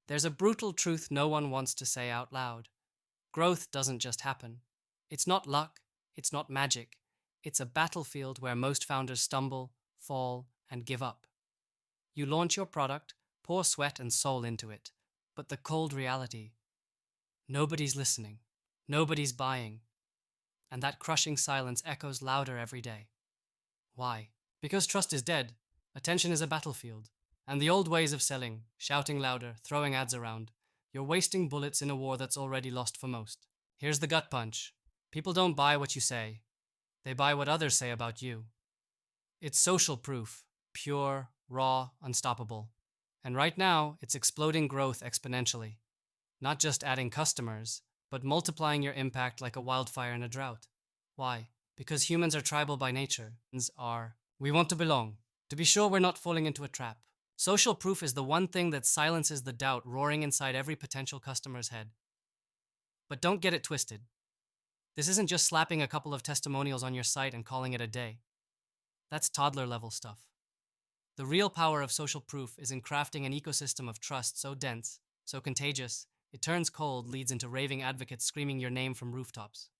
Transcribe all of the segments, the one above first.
There's a brutal truth no one wants to say out loud. Growth doesn't just happen. It's not luck, it's not magic. It's a battlefield where most founders stumble, fall, and give up. You launch your product, pour sweat and soul into it, but the cold reality: nobody's listening, nobody's buying, and that crushing silence echoes louder every day. Why? Because trust is dead, attention is a battlefield, and the old ways of selling, shouting louder, throwing ads around, you're wasting bullets in a war that's already lost for most. Here's the gut punch: people don't buy what you say, they buy what others say about you. It's social proof, pure, raw, unstoppable. And right now, it's exploding growth exponentially. Not just adding customers, but multiplying your impact like a wildfire in a drought. Why? Because humans are tribal by nature. We want to belong, to be sure we're not falling into a trap. Social proof is the one thing that silences the doubt roaring inside every potential customer's head. But don't get it twisted. This isn't just slapping a couple of testimonials on your site and calling it a day. That's toddler level stuff. The real power of social proof is in crafting an ecosystem of trust so dense, so contagious, it turns cold, leads into raving advocates screaming your name from rooftops.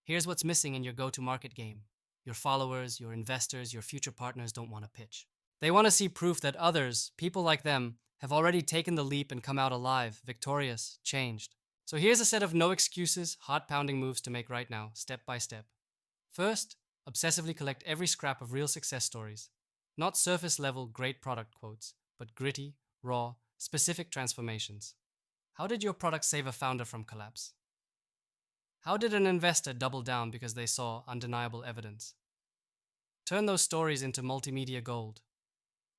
Here's what's missing in your go-to-market game. Your followers, your investors, your future partners don't want to pitch. They want to see proof that others, people like them, have already taken the leap and come out alive, victorious, changed. So here's a set of no excuses, heart-pounding moves to make right now, step by step. First, obsessively collect every scrap of real success stories. Not surface-level great product quotes, but gritty, raw, specific transformations. How did your product save a founder from collapse? How did an investor double down because they saw undeniable evidence? Turn those stories into multimedia gold.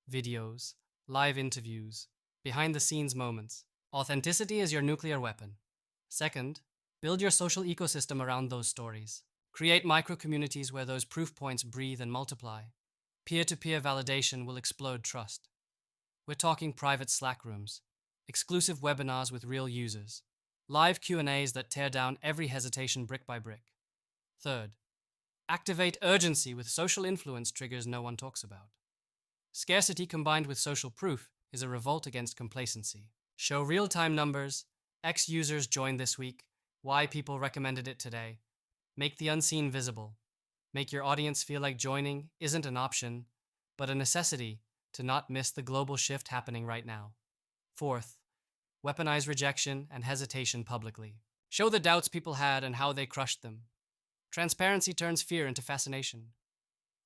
Videos, live interviews, behind-the-scenes moments. Authenticity is your nuclear weapon. Second, build your social ecosystem around those stories. Create micro-communities where those proof points breathe and multiply. Peer-to-peer validation will explode trust. We're talking private Slack rooms, exclusive webinars with real users, live Q&As that tear down every hesitation brick by brick. Third, activate urgency with social influence triggers no one talks about. Scarcity combined with social proof is a revolt against complacency. Show real-time numbers, X users joined this week, Y people recommended it today. Make the unseen visible. Make your audience feel like joining isn't an option, but a necessity to not miss the global shift happening right now. Fourth, weaponize rejection and hesitation publicly. Show the doubts people had and how they crushed them. Transparency turns fear into fascination.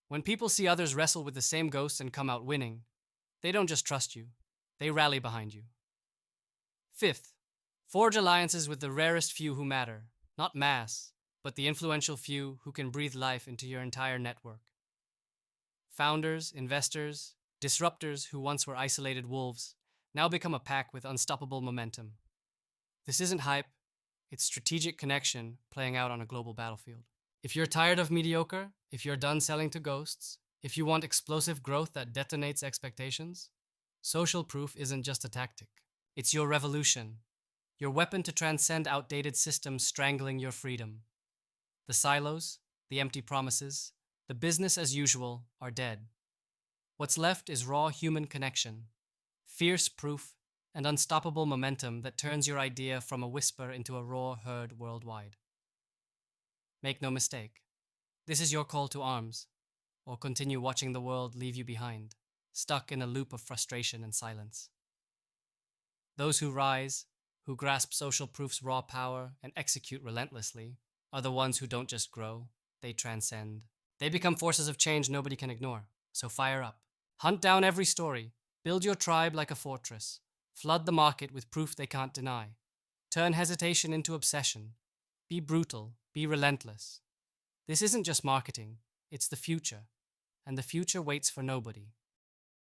When people see others wrestle with the same ghosts and come out winning, they don't just trust you, they rally behind you. Fifth, forge alliances with the rarest few who matter, not mass, but the influential few who can breathe life into your entire network. Founders, investors, disruptors who once were isolated wolves now become a pack with unstoppable momentum. This isn't hype, it's strategic connection playing out on a global battlefield. If you're tired of mediocre, if you're done selling to ghosts, if you want explosive growth that detonates expectations, social proof isn't just a tactic. It's your revolution, your weapon to transcend outdated systems strangling your freedom. The silos, the empty promises, the business as usual are dead. What's left is raw human connection, fierce proof, and unstoppable momentum that turns your idea from a whisper into a roar heard worldwide. Make no mistake, this is your call to arms, or continue watching the world leave you behind, stuck in a loop of frustration and silence. Those who rise, who grasp social proof's raw power and execute relentlessly, are the ones who don't just grow, they transcend. They become forces of change nobody can ignore, so fire up. Hunt down every story, build your tribe like a fortress, flood the market with proof they can't deny. Turn hesitation into obsession. Be brutal, be relentless. This isn't just marketing, it's the future, and the future waits for nobody.